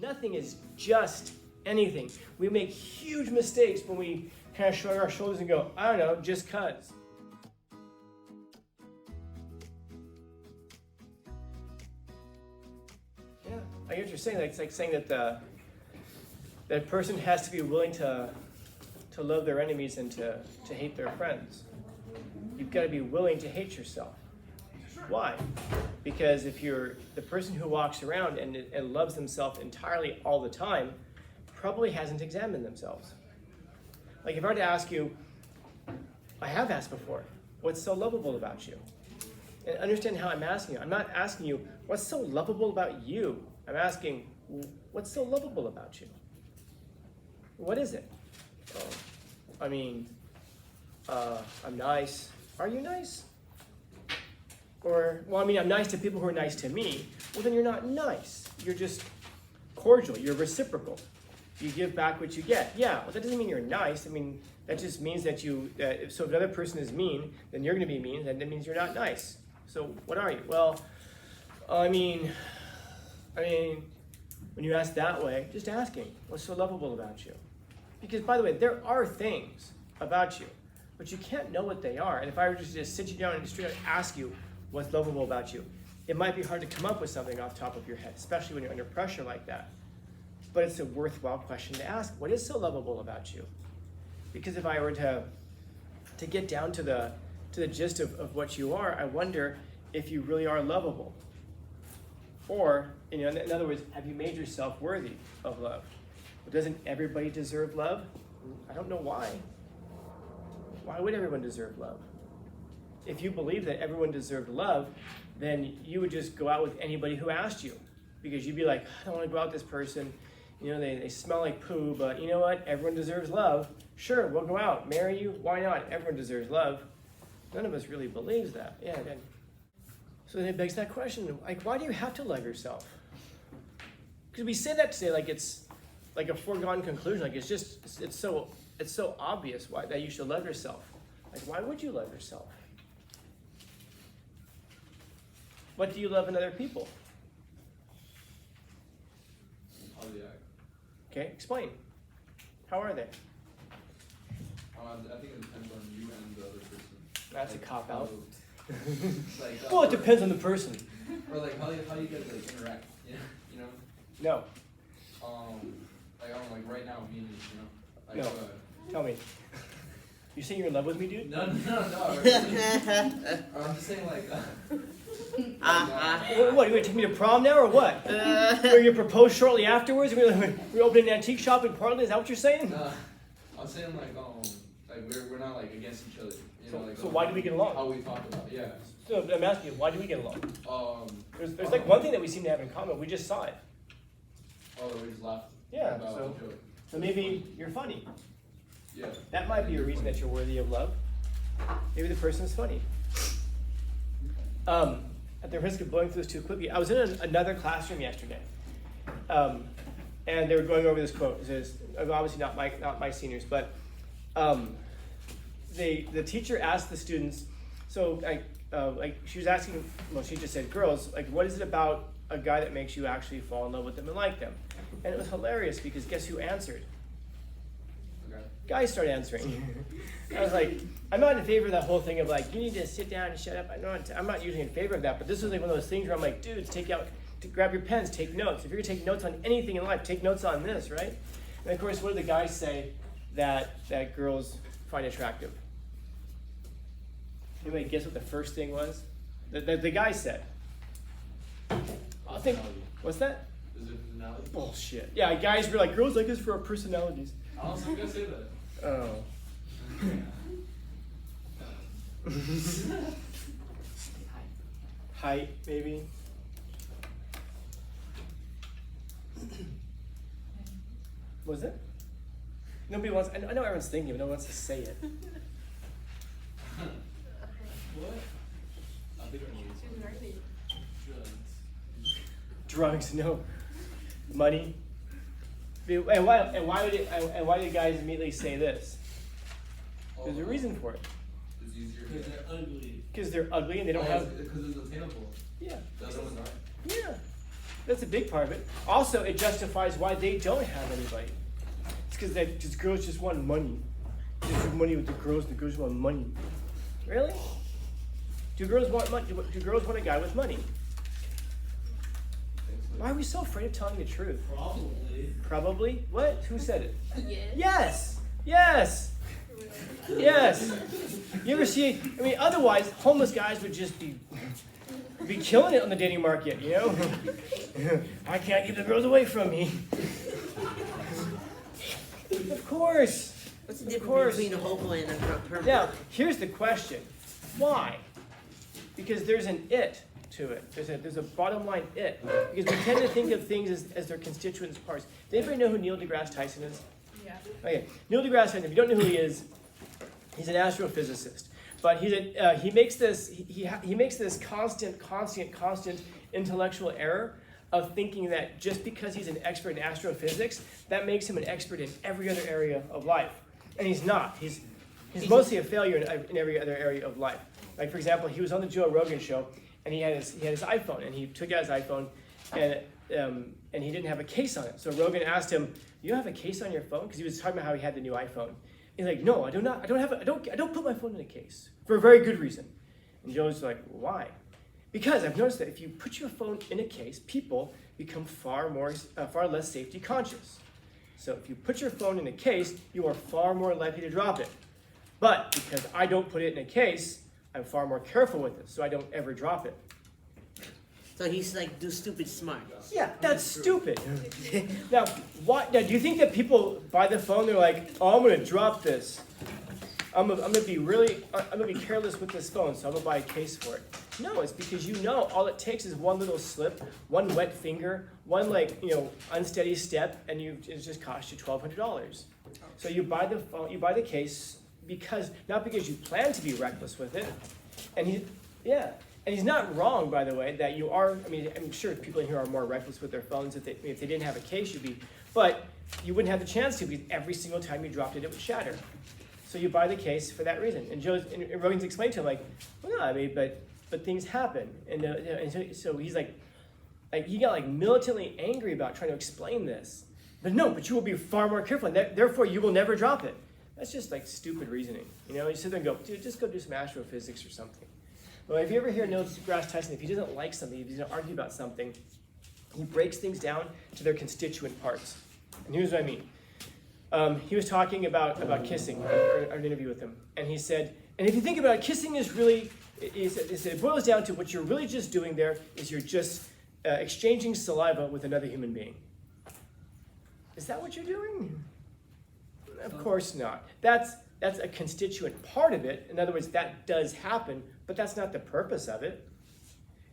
Nothing is just anything. We make huge mistakes when we kind of shrug our shoulders and go, I don't know, just cuz. Yeah, I get what you're saying. It's like saying that that a person has to be willing to love their enemies and to hate their friends. You've got to be willing to hate yourself. Why? Because if you're the person who walks around and loves themselves entirely all the time, probably hasn't examined themselves. Like if I were to ask you, I have asked before, what's so lovable about you? And understand how I'm asking you. I'm not asking you, what's so lovable about you? I'm asking, what's so lovable about you? What is it? Oh, I'm nice. Are you nice? Or, well, I'm nice to people who are nice to me. Well, then you're not nice. You're just cordial. You're reciprocal. You give back what you get. Yeah, well, that doesn't mean you're nice. That just means that so if another person is mean, then you're going to be mean, then that means you're not nice. So what are you? Well, when you ask that way, just asking, what's so lovable about you? Because, by the way, there are things about you, but you can't know what they are. And if I were to just sit you down and straight out ask you what's lovable about you, it might be hard to come up with something off the top of your head, especially when you're under pressure like that. But it's a worthwhile question to ask. What is so lovable about you? Because if I were to get down to the gist of what you are, I wonder if you really are lovable. Or, in other words, have you made yourself worthy of love? But doesn't everybody deserve love? I don't know why. Why would everyone deserve love? If you believe that everyone deserved love, then you would just go out with anybody who asked you. Because you'd be like, I don't want to go out with this person. They smell like poo, but you know what? Everyone deserves love. Sure, we'll go out. Marry you? Why not? Everyone deserves love. None of us really believes that. Yeah, then. So then it begs that question, like, why do you have to love yourself? Because we say that today like it's like a foregone conclusion. Like it's so obvious why that you should love yourself. Like, why would you love yourself? What do you love in other people? How they act. Okay, explain. How are they? I think it depends on you and the other person. That's a cop-out. Well, it depends on the person. Or how do you guys interact? No. Right now, me and you. No. Tell me. You saying you're in love with me, dude? No. I'm just saying What, you gonna take me to prom now or what? You're gonna propose shortly afterwards? We're opening an antique shop in Portland? Is that what you're saying? I'm saying we're not against each other. So why do we get along? How we talk about it, yeah. So I'm asking you, why do we get along? There's one thing that we seem to have in common. We just saw it. We just laughed. Yeah. So maybe you're funny. Yeah. That might be a reason that you're worthy of love. Maybe the person's funny. At the risk of blowing through this too quickly, I was in another classroom yesterday, and they were going over this quote. It says, obviously not my seniors, but the teacher asked the students. So she was asking. Well, she just said, "Girls, what is it about a guy that makes you actually fall in love with them and like them?" And it was hilarious because guess who answered? Okay. Guys start answering. I was like, I'm not in favor of that whole thing of you need to sit down and shut up. I'm not usually in favor of that, but this was one of those things where I'm like, dudes, grab your pens, take notes. If you're gonna take notes on anything in life, take notes on this, right? And of course, what do the guys say that girls find attractive? Anybody guess what the first thing was? The guy said. I think, what's that? Is it personality? Bullshit. Yeah, guys were like, girls like us for our personalities. I was gonna say that. Oh. Height, maybe. Was it? Nobody wants. I know everyone's thinking, but no one wants to say it. What? I think Drugs, no. Money. And why do guys immediately say this? There's a reason for it. It's easier. Because they're ugly. Because they're ugly and they don't have. Because it's attainable. Yeah. The other ones aren't. Yeah. That's a big part of it. Also, it justifies why they don't have anybody. It's because girls just want money. Just do money with the girls want money. Really? Do girls want money? Do girls want a guy with money? Why are we so afraid of telling the truth? Probably. Probably? What? Who said it? Yes. Yes! Yes! You ever see, I mean, otherwise, homeless guys would just be killing it on the dating market, you know? Why can't I keep the girls away from me? Of course. What's the difference between a hobo and a pervert? Now, here's the question. Why? Because there's an it to it. There's a bottom line it. Because we tend to think of things as their constituent parts. Does anybody know who Neil deGrasse Tyson is? Yeah. Okay, Neil deGrasse Tyson, if you don't know who he is, he's an astrophysicist. But he makes this constant intellectual error of thinking that just because he's an expert in astrophysics, that makes him an expert in every other area of life. And he's not. He's mostly a failure in every other area of life. Like, for example, he was on the Joe Rogan show, and he had his iPhone, and he took out his iPhone, and he didn't have a case on it. So Rogan asked him, "Do you have a case on your phone?" Because he was talking about how he had the new iPhone. He's like, "No, I do not. I don't put my phone in a case for a very good reason." And Joe's like, "Why?" Because I've noticed that if you put your phone in a case, people become far less safety conscious. So if you put your phone in a case, you are far more likely to drop it. But because I don't put it in a case, I'm far more careful with it, so I don't ever drop it. So he's like, do stupid smart. Yeah, that's stupid. Now, do you think that people buy the phone, they're like, "Oh, I'm gonna drop this. I'm gonna be careless with this phone, so I'm gonna buy a case for it." No, it's because you know all it takes is one little slip, one wet finger, one unsteady step, and it just costs you $1,200. So you buy the phone, you buy the case not because you plan to be reckless with it, and he's not wrong, by the way, that you are. I mean, I'm sure people in here are more reckless with their phones. If they didn't have a case, but you wouldn't have the chance to, because every single time you dropped it, it would shatter. So you buy the case for that reason. And Rogan's explained to him, like, well, no, I mean, but things happen, and so he's like he got militantly angry about trying to explain this. But you will be far more careful, and therefore you will never drop it. That's just stupid reasoning. You sit there and go, dude, just go do some astrophysics or something. Well, if you ever hear Neil deGrasse Tyson, if he doesn't like something, if he's going to argue about something, he breaks things down to their constituent parts. And here's what I mean. He was talking about kissing, an interview with him, and he said, and if you think about it, kissing is really, he said, it boils down to what you're really just doing there is you're just exchanging saliva with another human being. Is that what you're doing? Of course not. That's a constituent part of it. In other words, that does happen, but that's not the purpose of it.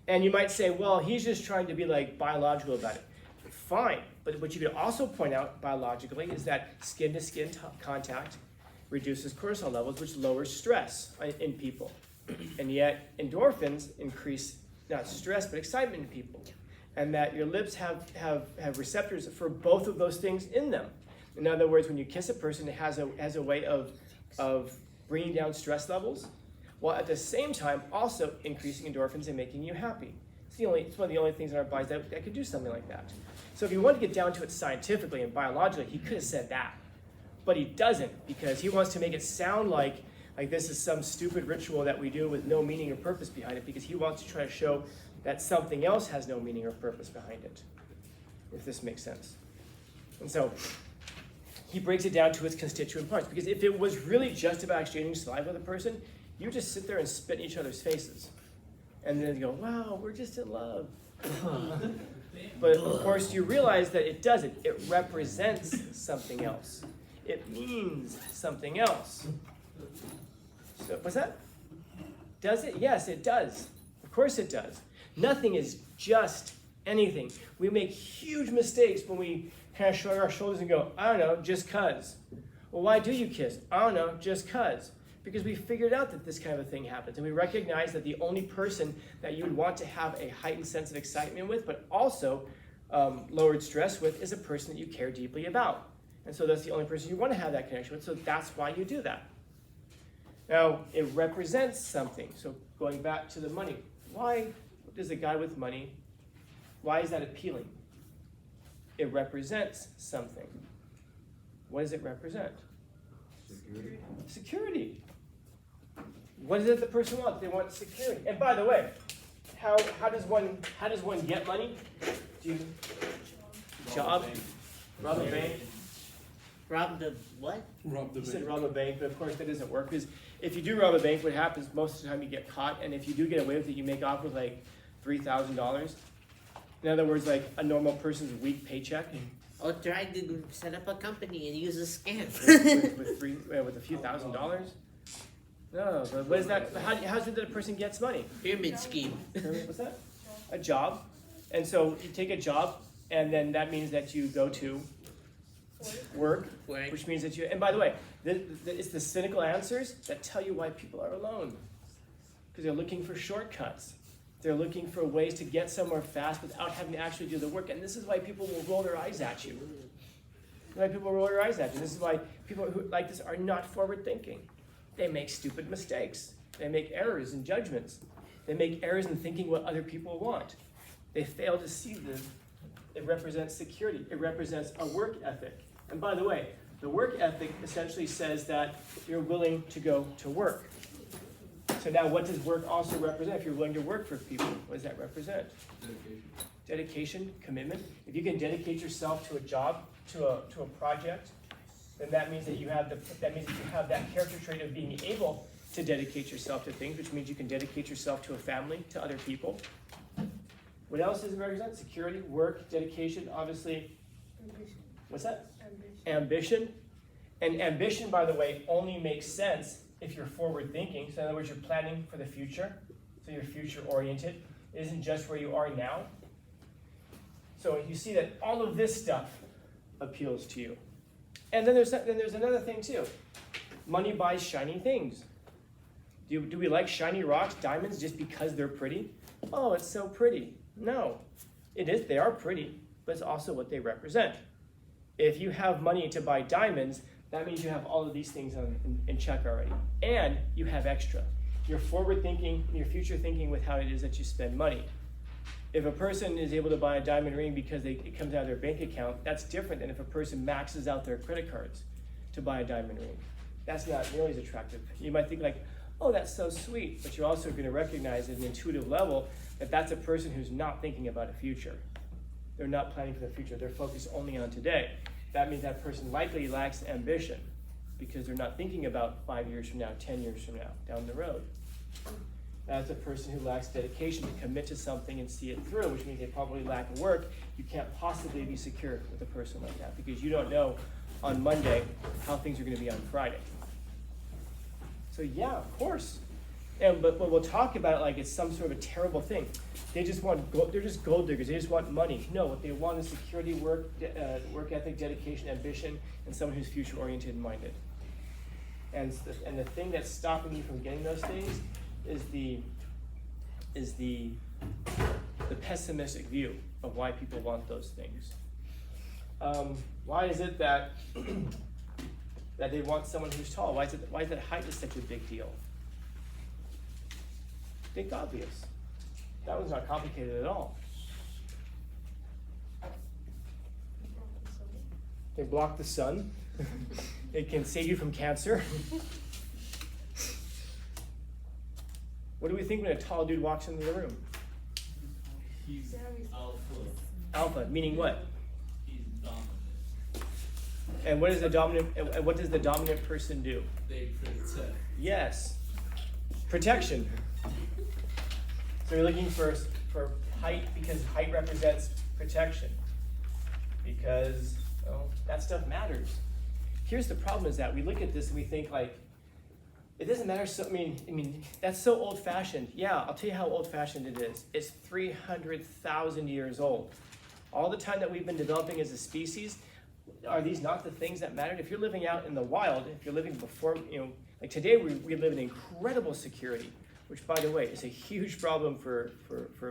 And you might say, well, he's just trying to be biological about it. Fine, but what you could also point out biologically is that skin-to-skin contact reduces cortisol levels, which lowers stress in people. And yet endorphins increase not stress, but excitement in people. And that your lips have receptors for both of those things in them. In other words, when you kiss a person, it has a way of bringing down stress levels, while at the same time also increasing endorphins and making you happy. It's one of the only things in our bodies that could do something like that. So if you want to get down to it scientifically and biologically, he could have said that. But he doesn't, because he wants to make it sound like this is some stupid ritual that we do with no meaning or purpose behind it, because he wants to try to show that something else has no meaning or purpose behind it, if this makes sense. And so he breaks it down to its constituent parts, because if it was really just about exchanging saliva with a person, you just sit there and spit in each other's faces. And then you go, wow, we're just in love. But of course you realize that it doesn't. It represents something else. It means something else. So, what's that? Does it? Yes, it does. Of course it does. Nothing is just anything. We make huge mistakes when we kind of shrug our shoulders and go, I don't know, just cuz. Well, why do you kiss? I don't know, just cuz. Because we figured out that this kind of a thing happens. And we recognize that the only person that you would want to have a heightened sense of excitement with, but also lowered stress with, is a person that you care deeply about. And so that's the only person you want to have that connection with, so that's why you do that. Now, it represents something. So going back to the money, why Why is that appealing? It represents something. What does it represent? Security. Security. What is it the person wants? They want security. And by the way, how does one get money? Do you job? Rob a bank? Rob the what? Rob the You said bank. rob a bank, but of course that doesn't work, because if you do rob a bank, what happens most of the time you get caught, and if you do get away with it, you make off with like $3,000. In other words, like a normal person's week paycheck Or try to set up a company and use a scam. with a few $1,000s. No, but what is that? How's it that a person gets money? Pyramid scheme. What's that? A job. And so you take a job, and then that means that you go to work, Work. which means that you, and by the way, it's the cynical answers that tell you why people are alone. Because they're looking for shortcuts. They're looking for ways to get somewhere fast without having to actually do the work. And this is why people will roll their eyes at you. Why people roll their eyes at you. This is why people who like this are not forward thinking. They make stupid mistakes. They make errors in judgments. They make errors in thinking what other people want. They fail to see this. It represents security. It represents a work ethic. And by the way, the work ethic essentially says that you're willing to go to work. So now what does work also represent? If you're willing to work for people, what does that represent? Dedication. Dedication, commitment. If you can dedicate yourself to a job, to a project, then that means that you have that character trait of being able to dedicate yourself to things, which means you can dedicate yourself to a family, to other people. What else does it represent? Security, work, dedication, obviously. Ambition. What's that? Ambition. Ambition. And ambition, by the way, only makes sense if you're forward thinking. So in other words, you're planning for the future. So you're future oriented. It isn't just where you are now. So you see that all of this stuff appeals to you. And then there's another thing too. Money buys shiny things. Do we like shiny rocks, diamonds, just because they're pretty? Oh, it's so pretty. No, it is. They are pretty, but it's also what they represent. If you have money to buy diamonds, that means you have all of these things in check already. And you have extra. You're forward thinking, you're future thinking with how it is that you spend money. If a person is able to buy a diamond ring because it comes out of their bank account, that's different than if a person maxes out their credit cards to buy a diamond ring. That's not nearly as attractive. You might think like, oh, that's so sweet, but you're also going to recognize at an intuitive level that that's a person who's not thinking about a future. They're not planning for the future. They're focused only on today. That means that person likely lacks ambition because they're not thinking about 5 years from now, 10 years from now, down the road. That's a person who lacks dedication to commit to something and see it through, which means they probably lack work. You can't possibly be secure with a person like that because you don't know on Monday how things are going to be on Friday. So yeah, of course. But we'll talk about it like it's some sort of a terrible thing. They just want they're just gold diggers. They just want money. No, what they want is security, work ethic, dedication, ambition, and someone who's future oriented and minded. And the thing that's stopping you from getting those things is the pessimistic view of why people want those things. Why is it that that they want someone who's tall? Why is that height is such a big deal? Think obvious. That one's not complicated at all. They block the sun. It can save you from cancer. What do we think when a tall dude walks into the room? He's alpha. Alpha, meaning what? He's dominant. And what is the dominant? And what does the dominant person do? They protect. Yes, protection. So you're looking for height because height represents protection. Because that stuff matters. Here's the problem: is that we look at this and we think like, it doesn't matter. So I mean, that's so old-fashioned. Yeah, I'll tell you how old-fashioned it is. It's 300,000 years old. All the time that we've been developing as a species, are these not the things that mattered? If you're living out in the wild, if you're living before, like today we live in incredible security, which by the way is a huge problem for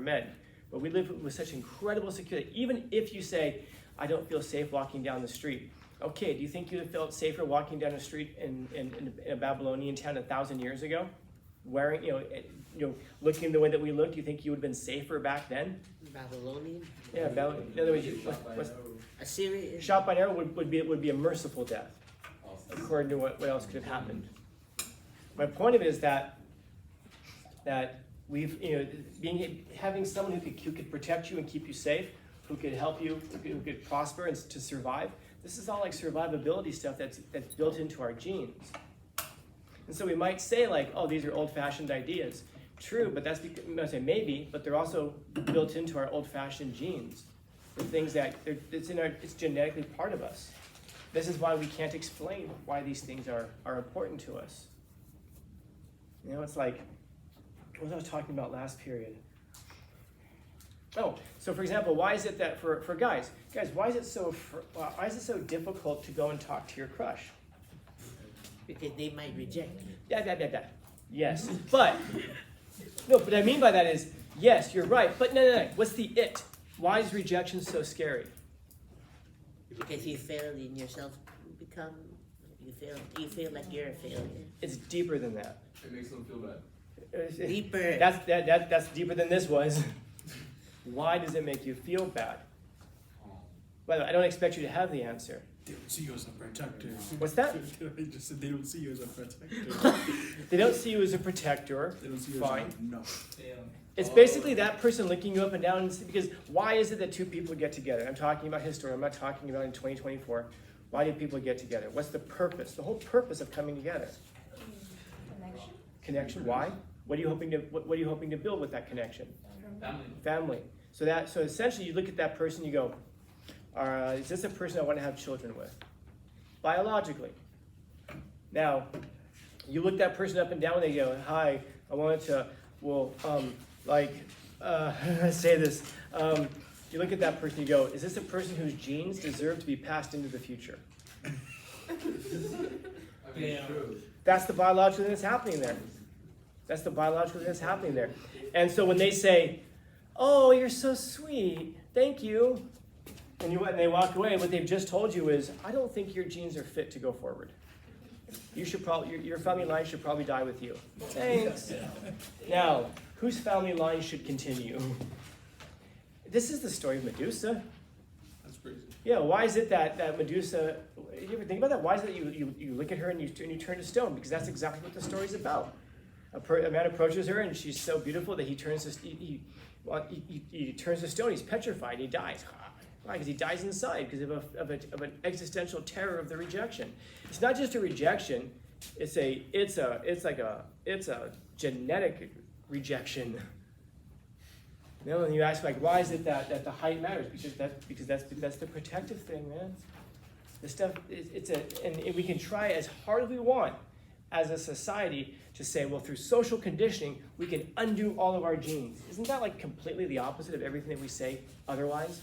men. But we live with such incredible security. Even if you say, I don't feel safe walking down the street. Okay, do you think you'd have felt safer walking down the street in a Babylonian town 1,000 years ago? wearing, looking the way that we look? Do you think you would have been safer back then? Babylonian. Yeah, in other words, Assyrian. shot by an arrow would be a merciful death, according to what else could have happened. My point of it is that we've, having someone who could protect you and keep you safe, who could help you, who could prosper and to survive. This is all like survivability stuff that's built into our genes. And so we might say like, oh, these are old-fashioned ideas. True, but that's because, I say maybe, but they're also built into our old-fashioned genes. The things that it's genetically part of us. This is why we can't explain why these things are important to us. It's like what I was talking about last period. Oh, so for example, why is it that for guys, why is it so difficult to go and talk to your crush? Because they might reject you. Yeah. Yes, but what I mean by that is, yes, you're right, but no. What's the it? Why is rejection so scary? Because you fail in yourself, you feel like you're a failure. It's deeper than that. It makes them feel bad. Deeper. That's deeper than this was. Why does it make you feel bad? By the way, I don't expect you to have the answer. They don't see you as a protector. What's that? They just said they don't see you as a protector. They don't see you as a protector. They don't see you Fine. as a no. It's basically that person licking you up and down, because why is it that two people get together? I'm talking about history. I'm not talking about in 2024. Why do people get together? What's the purpose? The whole purpose of coming together. Connection. Why? What are you hoping to build with that connection? Family. So essentially, you look at that person, you go, is this a person I want to have children with? Biologically. Now, you look that person up and down, and they go, hi, I wanted to, say this. You look at that person, you go, is this a person whose genes deserve to be passed into the future? True. That's the biological thing that's happening there. And so when they say, oh, you're so sweet, thank you, and they walk away, what they've just told you is, I don't think your genes are fit to go forward. You should probably, your family line should probably die with you. Thanks. Now, whose family line should continue? This is the story of Medusa. That's crazy. Yeah, why is it that Medusa, you ever think about that? Why is it that you look at her and you turn to stone? Because that's exactly what the story's about. A man approaches her and she's so beautiful that he turns to stone. He's petrified. He dies. Why? Because he dies inside because of an existential terror of the rejection. It's not just a rejection. It's a genetic rejection. And you ask why is it that the height matters? Because that's the protective thing, man. The stuff and we can try as hard as we want as a society to say, well, through social conditioning, we can undo all of our genes. Isn't that completely the opposite of everything that we say otherwise?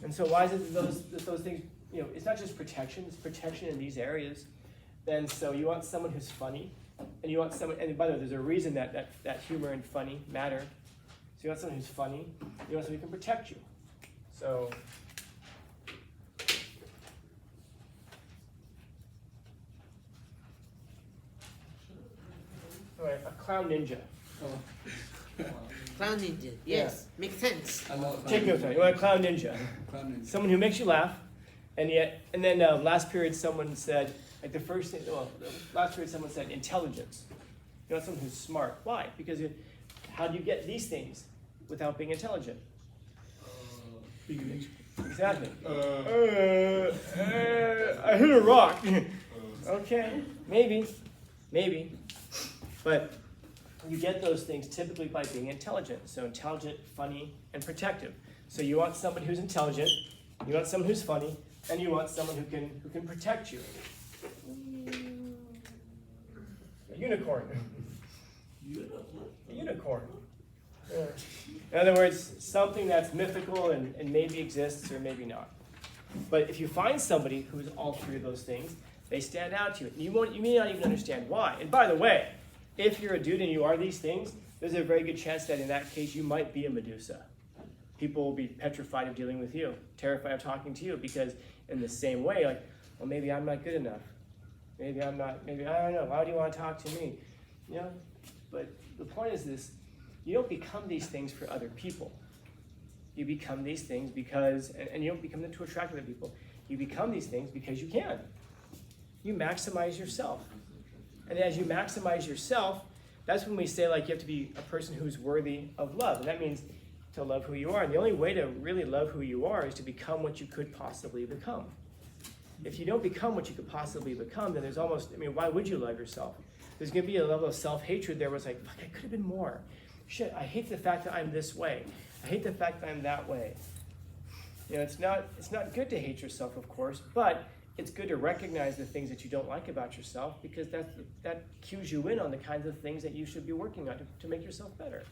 And so why is it that those things, it's not just protection, it's protection in these areas. Then so you want someone who's funny, and you want someone, and by the way, there's a reason that humor and funny matter. So you want someone who's funny, you want someone who can protect you. So all right, a clown ninja. Clown ninja. Yes, makes sense. Take notes on it. You want a clown ninja. Someone who makes you laugh, and then last period someone said, last period someone said intelligence. You want someone who's smart. Why? Because how do you get these things without being intelligent? Exactly. I hit a rock. Okay, maybe. But you get those things typically by being intelligent. So intelligent, funny, and protective. So you want someone who's intelligent, you want someone who's funny, and you want someone who can protect you. A unicorn. A unicorn. Yeah. In other words, something that's mythical and maybe exists or maybe not. But if you find somebody who's all three of those things, they stand out to you. You may not even understand why. And by the way, if you're a dude and you are these things, there's a very good chance that in that case you might be a Medusa. People will be petrified of dealing with you, terrified of talking to you, because in the same way, well, maybe I'm not good enough. Maybe I don't know. Why do you want to talk to me? Yeah, but the point is this, you don't become these things for other people. You become these things because, and you don't become them to attract other people. You become these things because you can. You maximize yourself. And as you maximize yourself, that's when we say like you have to be a person who's worthy of love. And that means to love who you are. And the only way to really love who you are is to become what you could possibly become. If you don't become what you could possibly become, then there's almost, I mean, why would you love yourself? There's going to be a level of self-hatred there where it's like, fuck, I could have been more. Shit, I hate the fact that I'm this way. I hate the fact that I'm that way. You know, it's not good to hate yourself, of course, but it's good to recognize the things that you don't like about yourself, because that cues you in on the kinds of things that you should be working on to make yourself better.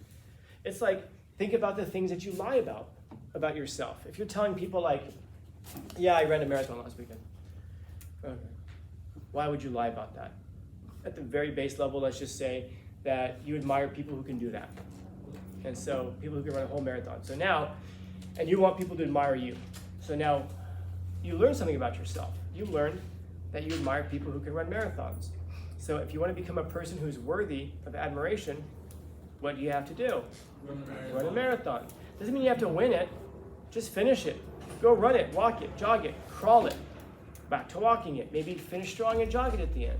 It's like, think about the things that you lie about yourself. If you're telling people like, yeah, I ran a marathon last weekend. Okay. Why would you lie about that? At the very base level, let's just say that you admire people who can do that. And so people who can run a whole marathon. So now, and you want people to admire you. So now you learn something about yourself. You learn that you admire people who can run marathons. So if you want to become a person who's worthy of admiration, what do you have to do? Run a marathon. Doesn't mean you have to win it. Just finish it. Go run it, walk it, jog it, crawl it. Back to walking it. Maybe finish strong and jog it at the end.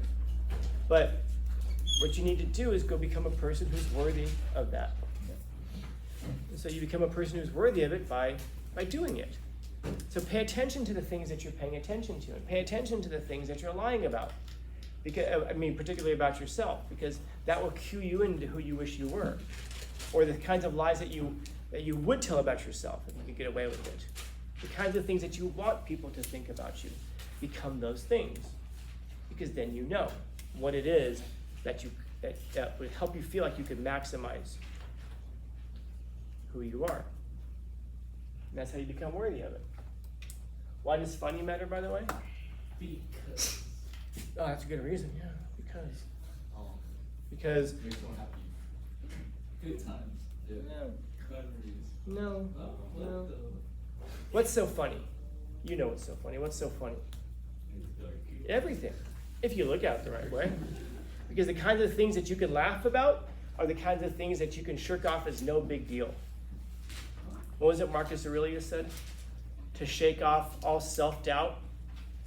But what you need to do is go become a person who's worthy of that. And so you become a person who's worthy of it by doing it. So pay attention to the things that you're paying attention to, and pay attention to the things that you're lying about. Because, I mean, particularly about yourself, because that will cue you into who you wish you were, or the kinds of lies that you would tell about yourself if you could get away with it. The kinds of things that you want people to think about you. Become those things, because then you know what it is that would help you feel like you could maximize who you are. And that's how you become worthy of it. Why does funny matter, by the way? Because. Oh, that's a good reason, yeah. Because. Makes one happy. Good times. Yeah. Memories. No. What No. the? What's so funny? You know what's so funny. What's so funny? Everything, if you look at it the right way. Because the kinds of things that you can laugh about are the kinds of things that you can shirk off as no big deal. What was it Marcus Aurelius said? To shake off all self-doubt,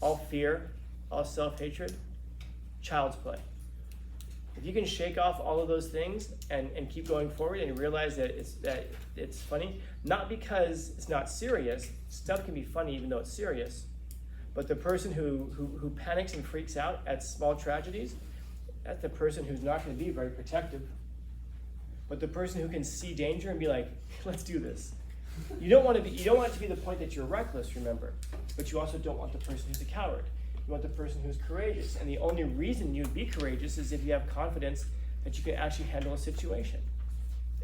all fear, all self-hatred, child's play. If you can shake off all of those things and keep going forward and realize that it's funny, not because it's not serious, stuff can be funny even though it's serious, but the person who panics and freaks out at small tragedies, that's the person who's not going to be very protective. But the person who can see danger and be like, let's do this. You don't want it to be the point that you're reckless, remember, but you also don't want the person who's a coward. You want the person who's courageous. And the only reason you'd be courageous is if you have confidence that you can actually handle a situation.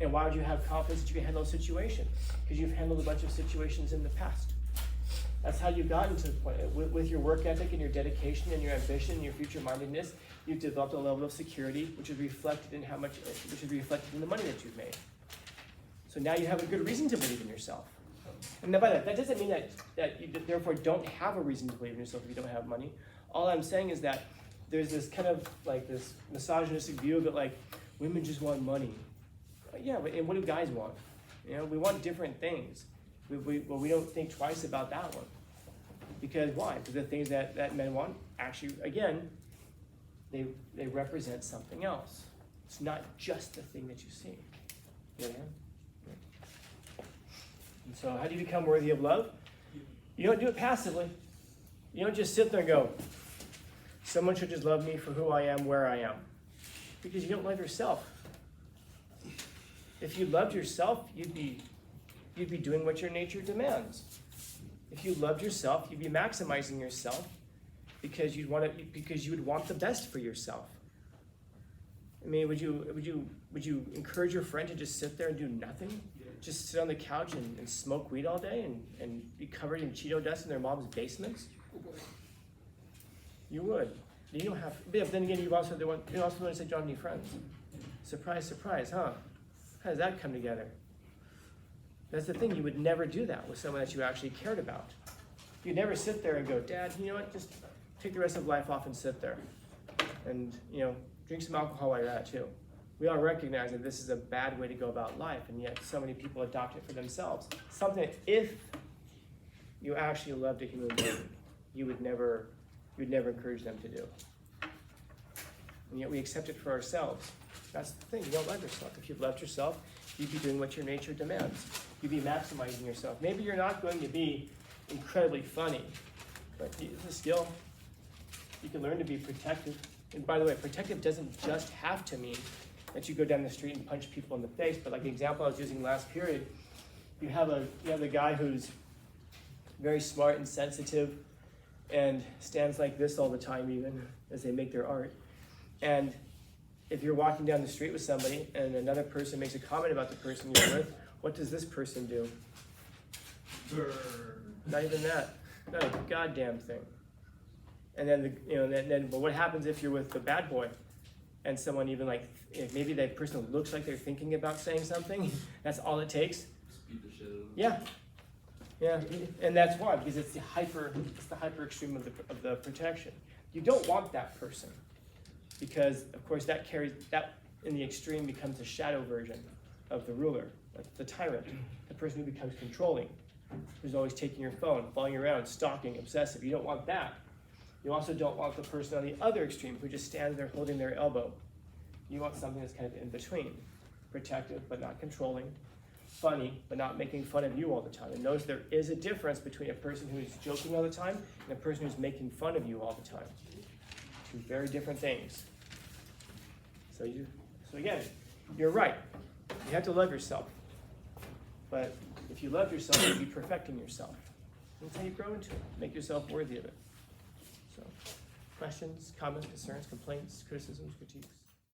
And why would you have confidence that you can handle a situation? Because you've handled a bunch of situations in the past. That's how you've gotten to the point. With your work ethic and your dedication and your ambition and your future-mindedness, you've developed a level of security which is reflected in the money that you've made. So now you have a good reason to believe in yourself. And by that doesn't mean that you therefore don't have a reason to believe in yourself if you don't have money. All I'm saying is that there's this kind of like this misogynistic view of it, like women just want money. Yeah, but and what do guys want? You know, we want different things. We don't think twice about that one. Because why? Because the things that men want, actually, again, they represent something else. It's not just the thing that you see. You know? And so how do you become worthy of love? You don't do it passively. You don't just sit there and go, someone should just love me for who I am, where I am. Because you don't love yourself. If you loved yourself, you'd be doing what your nature demands. If you loved yourself, you'd be maximizing yourself because you would want the best for yourself. I mean, would you encourage your friend to just sit there and do nothing? Just sit on the couch and smoke weed all day and be covered in Cheeto dust in their mom's basements? You would. You don't have. But then again, you also want to say, "Don't have any friends." Surprise, surprise, huh? How does that come together? That's the thing. You would never do that with someone that you actually cared about. You'd never sit there and go, "Dad, you know what? Just take the rest of life off and sit there, and Drink some alcohol while you're at it too. We all recognize that this is a bad way to go about life, and yet so many people adopt it for themselves. Something, if you actually loved a human being, you would never encourage them to do. And yet we accept it for ourselves. That's the thing, you don't love yourself. If you loved yourself, you'd be doing what your nature demands. You'd be maximizing yourself. Maybe you're not going to be incredibly funny, but it's a skill. You can learn to be protective. And by the way, protective doesn't just have to mean that you go down the street and punch people in the face, but like the example I was using last period, you have a guy who's very smart and sensitive and stands like this all the time even as they make their art. And if you're walking down the street with somebody and another person makes a comment about the person you're with, what does this person do? Not even that. Not a goddamn thing. And then, but what happens if you're with the bad boy and someone even if maybe that person looks like they're thinking about saying something, that's all it takes? Beat the shit out of them. Yeah. Yeah, and that's why, because it's the hyper extreme of the protection. You don't want that person, because of course that in the extreme becomes a shadow version of the ruler, like the tyrant, the person who becomes controlling, who's always taking your phone, following you around, stalking, obsessive. You don't want that. You also don't want the person on the other extreme who just stands there holding their elbow. You want something that's kind of in between, protective but not controlling, funny but not making fun of you all the time. And notice there is a difference between a person who's joking all the time and a person who's making fun of you all the time. Two very different things. So again, you're right. You have to love yourself. But if you love yourself, you'll be perfecting yourself. That's how you grow into it. Make yourself worthy of it. So, questions, comments, concerns, complaints, criticisms, critiques?